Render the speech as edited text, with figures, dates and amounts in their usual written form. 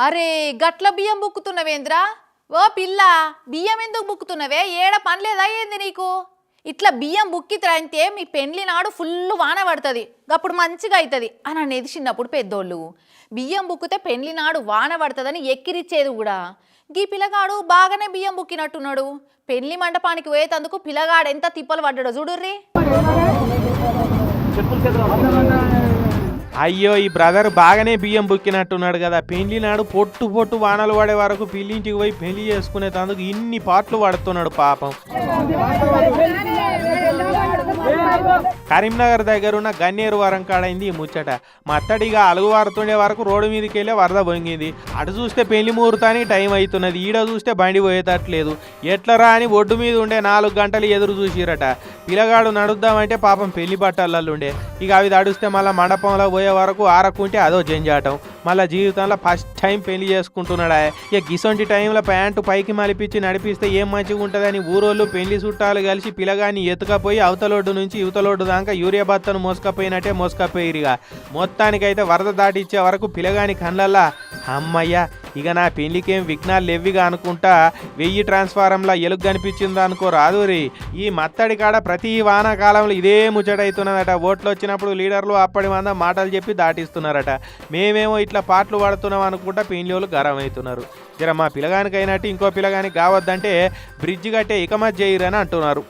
అరే గట్ల బియ్యం బుక్కుతున్నవేంద్రా? ఓ పిల్ల, బియ్యం ఎందుకు బుక్కుతున్నవే? ఏడ పనిలేదా ఏంది నీకు? ఇట్లా బియ్యం బుక్కితే మీ పెండ్లి నాడు ఫుల్ వాన పడుతుంది, అప్పుడు మంచిగా అవుతుంది అని అనేది చిన్నప్పుడు పెద్దోళ్ళు. బియ్యం బుక్కితే పెండ్లి నాడు వాన పడుతుందని ఎక్కిరిచ్చేది కూడా. గీ పిల్లగాడు బాగానే బియ్యం బుక్కినట్టున్నాడు. పెండ్లి మండపానికి పోయేటందుకు పిల్లగాడు ఎంత తిప్పలు పడ్డాడో చూడుర్రి. అయ్యో, ఈ బ్రదర్ బాగానే బియ్యం బుక్కినట్టున్నాడు కదా. పెళ్లి నాడు పొట్టు పొట్టు వానలు పడే వరకు పెళ్లింటికి పోయి పెళ్లి చేసుకునేందుకు ఇన్ని పాటలు పడుతున్నాడు పాపం. కరీంనగర్ దగ్గర ఉన్న గన్నేరు వరం కాడైంది ఈ ముచ్చట. మత్తడిగా అలుగు వారుతుండే వరకు రోడ్డు మీదకి వెళ్ళే వరద పొంగింది. అటు చూస్తే పెళ్లి ముహూర్తానికి టైం అవుతున్నది, ఈడ చూస్తే బండి పోయేటట్లేదు. ఎట్లరా అని ఒడ్డు మీద ఉండే 4 గంటలు ఎదురు చూసిరట. పిల్లగాడు నడుద్దామంటే పాపం పెళ్లి బట్టలల్లుండే. ఇక అవి తడుస్తే మళ్ళీ మండపంలో పోయే వరకు ఆరకుంటే అదో జంజాటం. మళ్ళీ జీవితంలో ఫస్ట్ టైం పెళ్లి చేసుకుంటున్నాడా. ఇక గిసొంటి టైంలో ప్యాంటు పైకి మలిపించి నడిపిస్తే ఏం మంచిగా ఉంటుందని ఊరోళ్ళు పెళ్లి చుట్టాలు కలిసి పిల్లగాన్ని ఎత్తుకపోయి అవతలోడ్డు నుంచి యువతలోడ్డు దాకా యూరియా బత్తను మోసుకపోయినట్టే మోసుకపోయిరిగా. మొత్తానికైతే వరద దాటిచ్చే వరకు పిల్లగాని కళ్ళల్లా అమ్మయ్య ఇక నా పెళ్లికేం విఘ్నాలు లెవ్విగా అనుకుంటా 1000 ట్రాన్స్ఫారంలా ఎలుగు కనిపించింది అనుకో రాదురి. ఈ మత్తడి కాడ ప్రతి వానాకాలంలో ఇదే ముచ్చటవుతున్నదట. ఓట్లు వచ్చినప్పుడు లీడర్లు అప్పటి మంద మాటలు చెప్పి దాటిస్తున్నారట. మేమేమో ఇట్లా పాటలు పడుతున్నాం అనుకుంటా పెళ్లిళ్ళు గరం అవుతున్నారు. జర మా పిల్లగానికి అయినట్టు ఇంకో పిల్లగానికి కావద్దంటే బ్రిడ్జ్ కట్టే ఇకమత్ చేయరని అంటున్నారు.